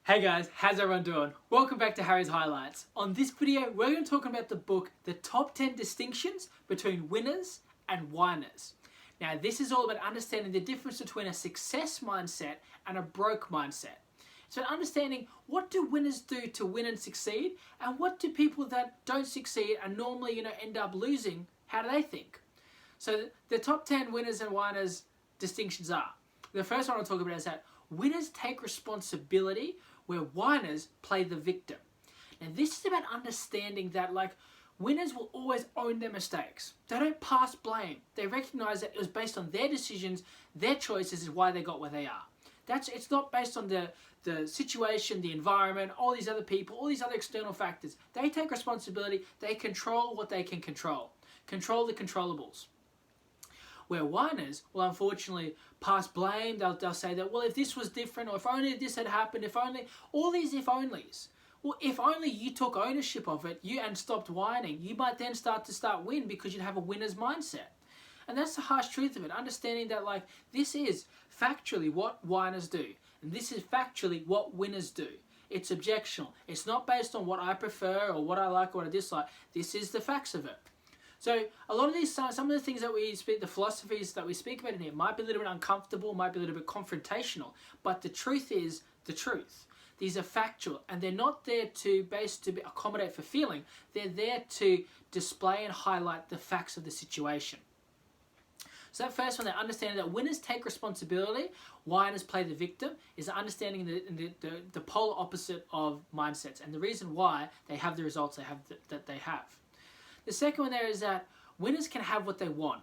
Hey guys, how's everyone doing? Welcome back to Harry's Highlights. On this video, we're going to talk about the book, The Top 10 Distinctions Between Winners and Whiners. Now, this is all about understanding the difference between a success mindset and a broke mindset. So understanding what do winners do to win and succeed, and what do people that don't succeed and normally end up losing, how do they think? So the top 10 winners and whiners distinctions are, the first one I'll talk about is that winners take responsibility where whiners play the victim. And this is about understanding that winners will always own their mistakes. They don't pass blame. They recognize that it was based on their decisions, their choices is why they got where they are. It's not based on the situation, the environment, all these other people, all these other external factors. They take responsibility. They control what they can control. Control the controllables. Where whiners will unfortunately pass blame, they'll say that, well, if this was different, or if only this had happened, if only, all these if-onlys. Well, if only you took ownership of it and stopped whining, you might then start win because you'd have a winner's mindset. And that's the harsh truth of it, understanding that this is factually what whiners do, and this is factually what winners do. It's objectional. It's not based on what I prefer or what I like or what I dislike. This is the facts of it. So a lot of these, some of the things that we speak, the philosophies that we speak about in here might be a little bit uncomfortable, might be a little bit confrontational, but the truth is the truth. These are factual, and they're not there to accommodate for feeling. They're there to display and highlight the facts of the situation. So that first one, that understanding that winners take responsibility, whiners play the victim, is understanding the polar opposite of mindsets and the reason why they have the results that they have. The second one there is that winners can have what they want.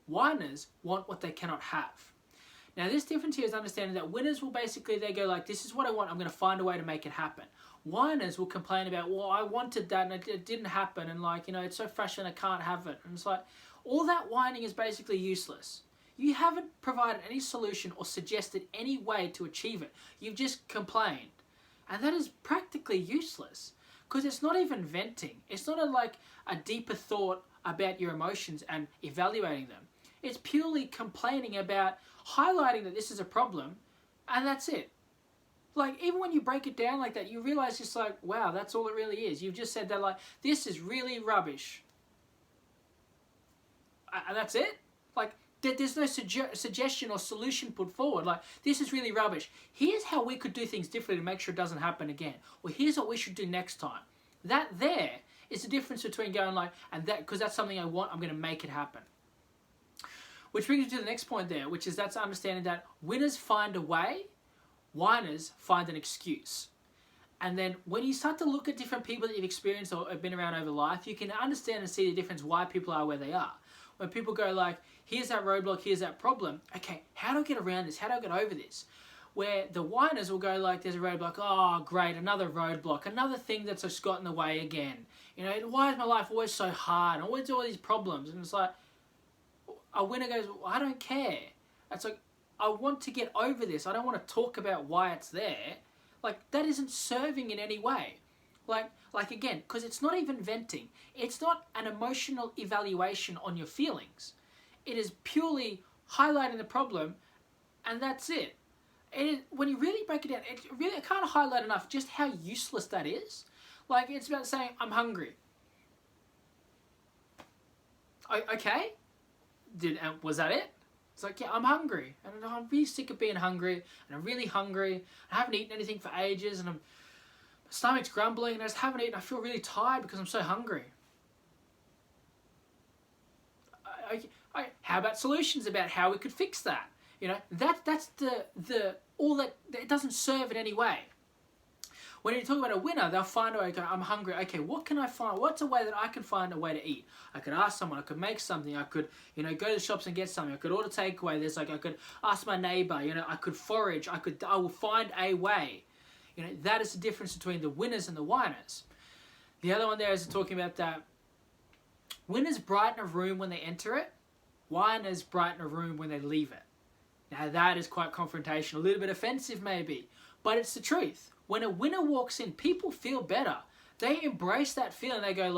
Whiners want what they cannot have. Now this difference here is understanding that winners will basically, they go this is what I want, I'm going to find a way to make it happen. Whiners will complain about, well, I wanted that and it didn't happen, and it's so frustrating, I can't have it. And it's all that whining is basically useless. You haven't provided any solution or suggested any way to achieve it. You've just complained. And that is practically useless. Because it's not even venting. It's not a deeper thought about your emotions and evaluating them. It's purely complaining about highlighting that this is a problem, and that's it. Even when you break it down like that, you realize just wow, that's all it really is. You've just said that this is really rubbish. And that's it? There's no suggestion or solution put forward. This is really rubbish. Here's how we could do things differently to make sure it doesn't happen again. Or here's what we should do next time. That there is the difference between going and that, because that's something I want, I'm going to make it happen. Which brings me to the next point there, which is that's understanding that winners find a way, whiners find an excuse. And then when you start to look at different people that you've experienced or have been around over life, you can understand and see the difference why people are where they are. When people go here's that roadblock, here's that problem. Okay, how do I get around this? How do I get over this? Where the whiners will go there's a roadblock. Oh, great, another roadblock. Another thing that's just got in the way again. Why is my life always so hard? Always all these problems. And it's a winner goes, well, I don't care. It's I want to get over this. I don't want to talk about why it's there. That isn't serving in any way. Again, because it's not even venting. It's not an emotional evaluation on your feelings. It is purely highlighting the problem, and that's it. When you really break it down, I can't highlight enough just how useless that is. It's about saying, I'm hungry. Okay? Was that it? It's yeah, I'm hungry. And I'm really sick of being hungry, and I'm really hungry. I haven't eaten anything for ages, and my stomach's grumbling, and I just haven't eaten. I feel really tired because I'm so hungry. How about solutions about how we could fix that? That's all that it doesn't serve in any way. When you talk about a winner, they'll find a way. Go, I'm hungry. Okay, what can I find? What's a way that I can find a way to eat? I could ask someone. I could make something. I could, go to the shops and get something. I could order takeaway. There's I could ask my neighbor. I could forage. I will find a way. That is the difference between the winners and the whiners. The other one there is talking about that winners brighten a room when they enter it. Whiners brighten a room when they leave it. Now that is quite confrontational, a little bit offensive maybe, but it's the truth. When a winner walks in, people feel better. They embrace that feeling. They go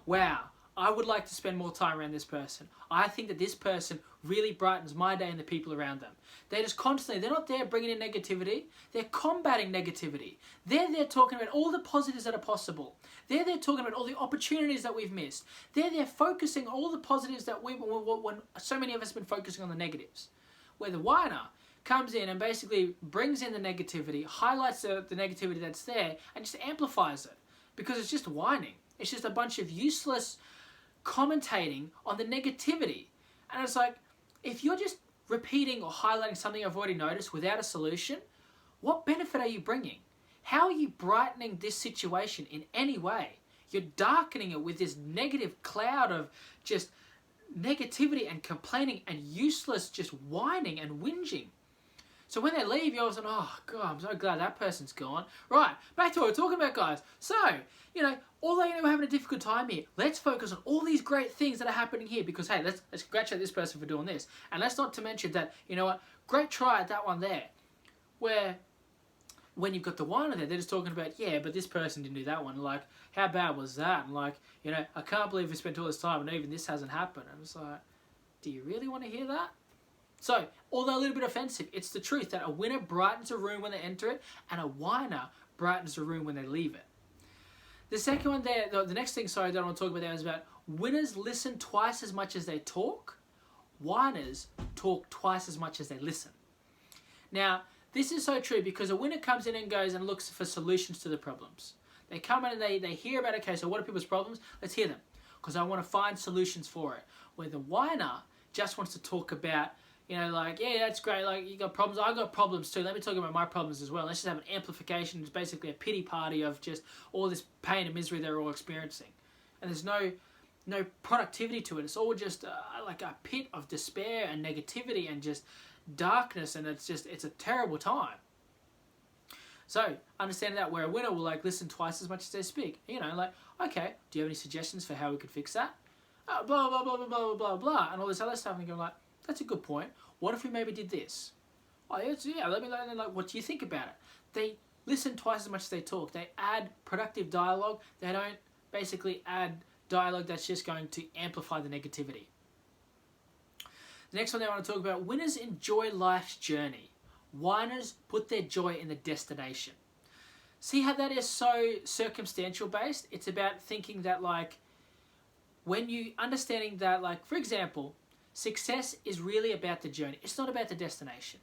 wow, I would like to spend more time around this person. I think that this person really brightens my day and the people around them. They're just constantly, they're not there bringing in negativity. They're combating negativity. They're there talking about all the positives that are possible. They're there talking about all the opportunities that we've missed. They're there focusing on all the positives that when so many of us have been focusing on the negatives. Where the whiner comes in and basically brings in the negativity, highlights the negativity that's there, and just amplifies it. Because it's just whining. It's just a bunch of useless commentating on the negativity. And it's like, if you're just repeating or highlighting something I've already noticed without a solution, what benefit are you bringing? How are you brightening this situation in any way? You're darkening it with this negative cloud of just negativity and complaining and useless just whining and whinging. So when they leave, you're always like, oh, God, I'm so glad that person's gone. Right, back to what we're talking about, guys. So, although we're having a difficult time here, let's focus on all these great things that are happening here because, hey, let's congratulate this person for doing this. And let's not to mention that, great try at that one there. Where when you've got the whiner there, they're just talking about, yeah, but this person didn't do that one. Like, how bad was that? And like, I can't believe we spent all this time and even this hasn't happened. And it's like, do you really want to hear that? So, although a little bit offensive, it's the truth that a winner brightens a room when they enter it and a whiner brightens a room when they leave it. The second one there, the next thing, that I want to talk about there is about winners listen twice as much as they talk. Whiners talk twice as much as they listen. Now, this is so true because a winner comes in and goes and looks for solutions to the problems. They come in and they hear about, okay, so what are people's problems? Let's hear them because I want to find solutions for it. Where the whiner just wants to talk about, like, yeah, that's great. Like, you got problems. I got problems too. Let me talk about my problems as well. Let's just have an amplification. It's basically a pity party of just all this pain and misery they're all experiencing. And there's no productivity to it. It's all just like a pit of despair and negativity and just darkness. And it's a terrible time. So, understand that where a winner will like listen twice as much as they speak. Like, okay, do you have any suggestions for how we could fix that? Blah, blah, blah, blah, blah, blah, blah, and all this other stuff. And you go like, that's a good point. What if we maybe did this? Oh, yeah, let me know. Like, what do you think about it? They listen twice as much as they talk. They add productive dialogue. They don't basically add dialogue that's just going to amplify the negativity. The next one I want to talk about, winners enjoy life's journey. Whiners put their joy in the destination. See how that is so circumstantial based? It's about thinking that, like, when you understanding that, like, for example, success is really about the journey. It's not about the destination.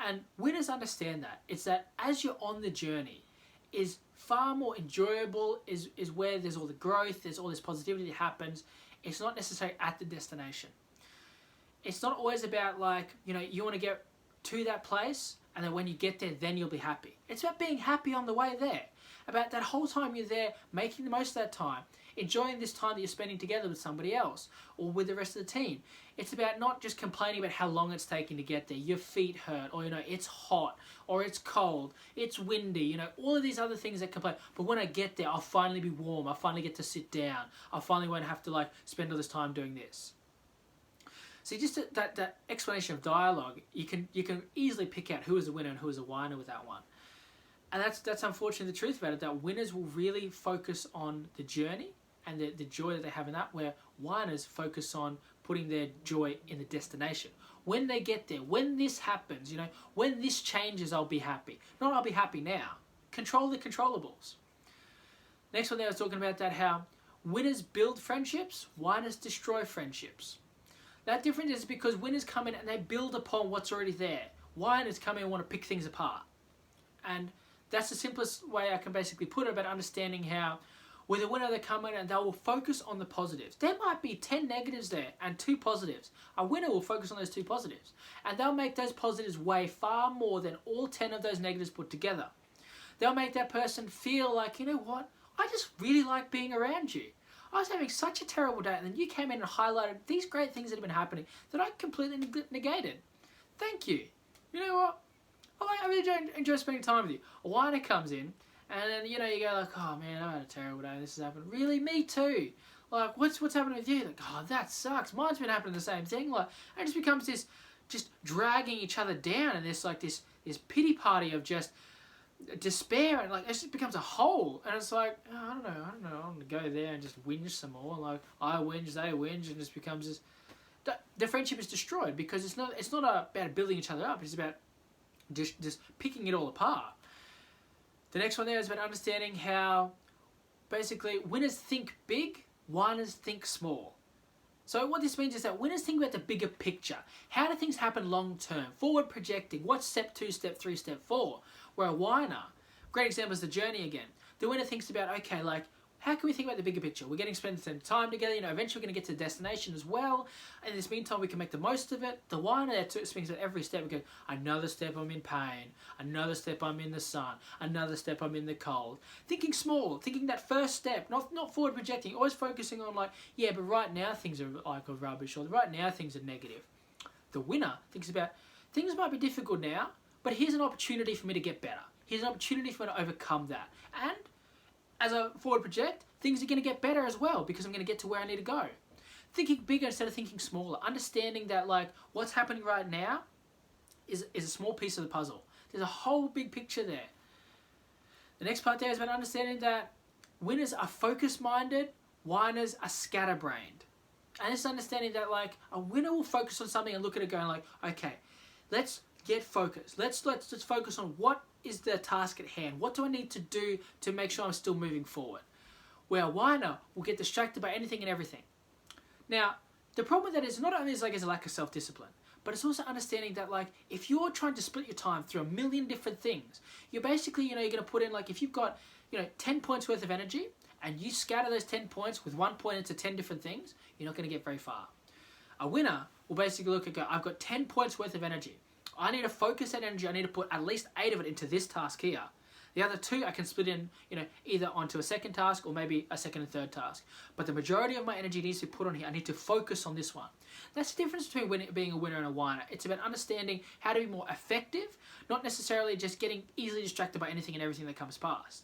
And winners understand that. It's that as you're on the journey is far more enjoyable, is where there's all the growth, there's all this positivity that happens. It's not necessarily at the destination. It's not always about like, you want to get to that place and then when you get there, then you'll be happy. It's about being happy on the way there. About that whole time you're there, making the most of that time. Enjoying this time that you're spending together with somebody else or with the rest of the team. It's about not just complaining about how long it's taking to get there. Your feet hurt or, it's hot or it's cold, it's windy, all of these other things that complain. But when I get there, I'll finally be warm. I'll finally get to sit down. I finally won't have to like spend all this time doing this. See, just that explanation of dialogue, you can easily pick out who is a winner and who is a whiner with that one. And that's unfortunately the truth about it, that winners will really focus on the journey and the joy that they have in that, where whiners focus on putting their joy in the destination. When they get there, when this happens, when this changes, I'll be happy. Not I'll be happy now. Control the controllables. Next one there, I was talking about that how winners build friendships, whiners destroy friendships. That difference is because winners come in and they build upon what's already there. Whiners come in and want to pick things apart. And that's the simplest way I can basically put it about understanding how with a winner they come in and they will focus on the positives. There might be 10 negatives there and 2 positives. A winner will focus on those 2 positives. And they'll make those positives weigh far more than all 10 of those negatives put together. They'll make that person feel like, you know what, I just really like being around you. I was having such a terrible day and then you came in and highlighted these great things that have been happening that I completely negated. Thank you. You know what? I really enjoy spending time with you. A whiner comes in and then, you go like, oh man, I've had a terrible day. This has happened. Really? Me too. Like, what's happening with you? Like, oh, that sucks. Mine's been happening the same thing. Like, and it just becomes this, just dragging each other down and this pity party of just despair, and like it just becomes a hole, and it's like, oh, I don't know, I'm gonna go there and just whinge some more. Like I whinge, they whinge, and it just becomes this. The friendship is destroyed because it's not about building each other up. It's about just picking it all apart. The next one there is about understanding how basically winners think big, whiners think small. So what this means is that winners think about the bigger picture. How do things happen long term? Forward projecting. What's step 2, step 3, step 4? Where a whiner, great example is the journey again. The winner thinks about, okay, like, how can we think about the bigger picture? We're getting to spend some time together, eventually we're going to get to the destination as well. And in this meantime, we can make the most of it. The whiner there thinks about every step. We go, another step I'm in pain. Another step I'm in the sun. Another step I'm in the cold. Thinking small, thinking that first step, not forward projecting, always focusing on like, yeah, but right now things are like rubbish, or right now things are negative. The winner thinks about, things might be difficult now, but here's an opportunity for me to get better. Here's an opportunity for me to overcome that. And as I forward project, things are going to get better as well because I'm going to get to where I need to go. Thinking bigger instead of thinking smaller. Understanding that like what's happening right now is a small piece of the puzzle. There's a whole big picture there. The next part there is about understanding that winners are focus-minded, whiners are scatterbrained. And it's understanding that like a winner will focus on something and look at it going like, okay, let's get focused. Let's focus on what is the task at hand. What do I need to do to make sure I'm still moving forward? Where a whiner will get distracted by anything and everything. Now, the problem with that is not only is a lack of self-discipline, but it's also understanding that like if you're trying to split your time through a million different things, you're basically, you're going to put in like if you've got, 10 points worth of energy and you scatter those 10 points with 1 point into 10 different things, you're not going to get very far. A winner will basically look at go, I've got 10 points worth of energy. I need to focus that energy. I need to put at least 8 of it into this task here. The other 2 I can split in, either onto a second task or maybe a second and third task. But the majority of my energy needs to be put on here. I need to focus on this one. That's the difference between being a winner and a whiner. It's about understanding how to be more effective, not necessarily just getting easily distracted by anything and everything that comes past.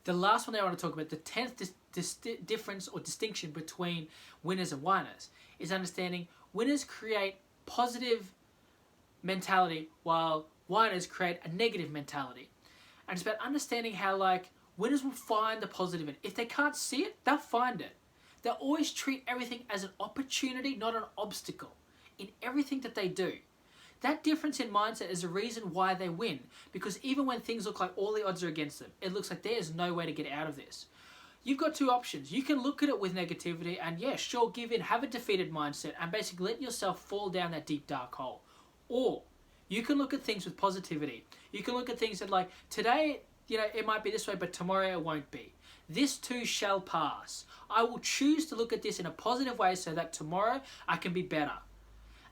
The last one that I want to talk about, the 10th difference or distinction between winners and whiners, is understanding winners create positive mentality while whiners create a negative mentality. And it's about understanding how like winners will find the positive in it. If they can't see it, they'll find it. They'll always treat everything as an opportunity, not an obstacle in everything that they do. That difference in mindset is the reason why they win, because even when things look like all the odds are against them, it looks like there's no way to get out of this. You've got 2 options. You can look at it with negativity and yeah, sure, give in, have a defeated mindset and basically let yourself fall down that deep dark hole. Or you can look at things with positivity. You can look at things that like, today, it might be this way, but tomorrow it won't be. This too shall pass. I will choose to look at this in a positive way so that tomorrow I can be better.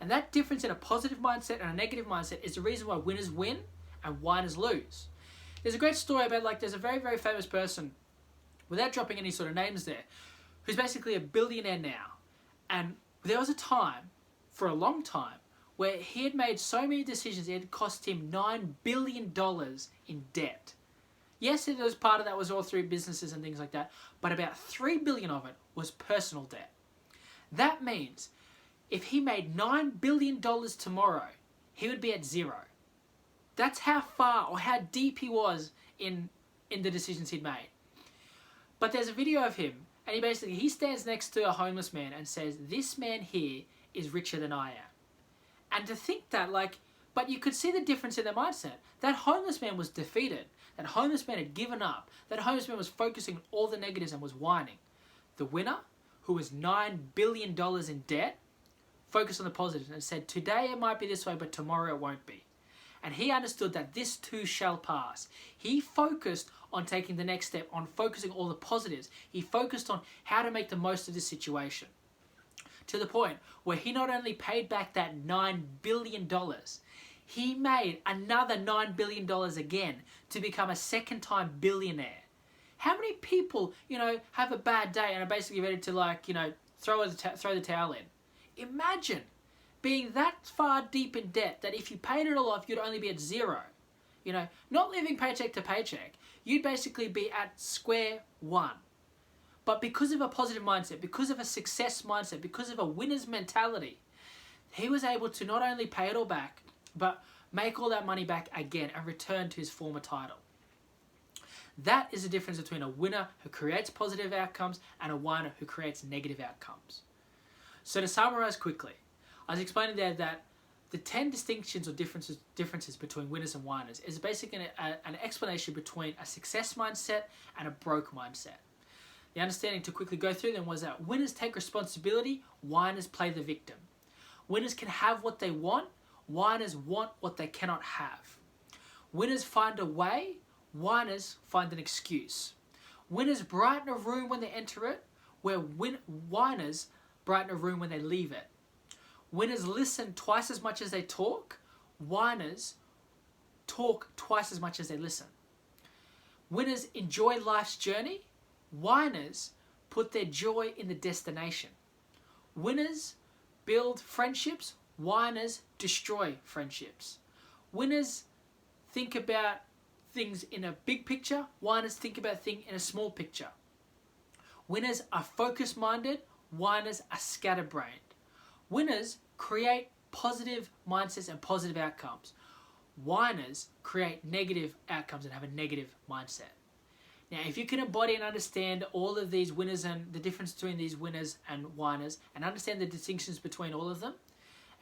And that difference in a positive mindset and a negative mindset is the reason why winners win and whiners lose. There's a great story about there's a very, very famous person, without dropping any sort of names there, who's basically a billionaire now. And there was a time, for a long time, where he had made so many decisions it had cost him $9 billion in debt. Yes, there was part of that was all through businesses and things like that, but about $3 billion of it was personal debt. That means if he made $9 billion tomorrow, he would be at 0. That's how far or how deep he was in the decisions he'd made. But there's a video of him, and he stands next to a homeless man and says, this man here is richer than I am. And to think that, but you could see the difference in their mindset. That homeless man was defeated. That homeless man had given up. That homeless man was focusing on all the negatives and was whining. The winner, who was $9 billion in debt, focused on the positives and said, today it might be this way, but tomorrow it won't be. And he understood that this too shall pass. He focused on taking the next step, on focusing all the positives. He focused on how to make the most of this situation. To the point where he not only paid back that $9 billion, he made another $9 billion again to become a second-time billionaire. How many people, have a bad day and are basically ready to, throw the towel in? Imagine being that far deep in debt that if you paid it all off, you'd only be at 0. Not living paycheck to paycheck. You'd basically be at square one. But because of a positive mindset, because of a success mindset, because of a winner's mentality, he was able to not only pay it all back, but make all that money back again and return to his former title. That is the difference between a winner who creates positive outcomes and a whiner who creates negative outcomes. So to summarize quickly, I was explaining there that the 10 distinctions or differences between winners and whiners is basically an explanation between a success mindset and a broke mindset. The understanding to quickly go through them was that winners take responsibility, whiners play the victim. Winners can have what they want, whiners want what they cannot have. Winners find a way, whiners find an excuse. Winners brighten a room when they enter it, where whiners brighten a room when they leave it. Winners listen twice as much as they talk, whiners talk twice as much as they listen. Winners enjoy life's journey, whiners put their joy in the destination. Winners build friendships, whiners destroy friendships. Winners think about things in a big picture, whiners think about things in a small picture. Winners are focus-minded, whiners are scatterbrained. Winners create positive mindsets and positive outcomes. Whiners create negative outcomes and have a negative mindset. Now, if you can embody and understand all of these winners and the difference between these winners and whiners and understand the distinctions between all of them,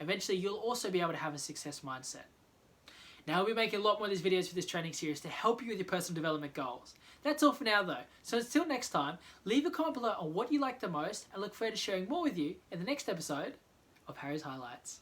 eventually you'll also be able to have a success mindset. Now, we'll be making a lot more of these videos for this training series to help you with your personal development goals. That's all for now though. So until next time, leave a comment below on what you like the most and look forward to sharing more with you in the next episode of Harry's Highlights.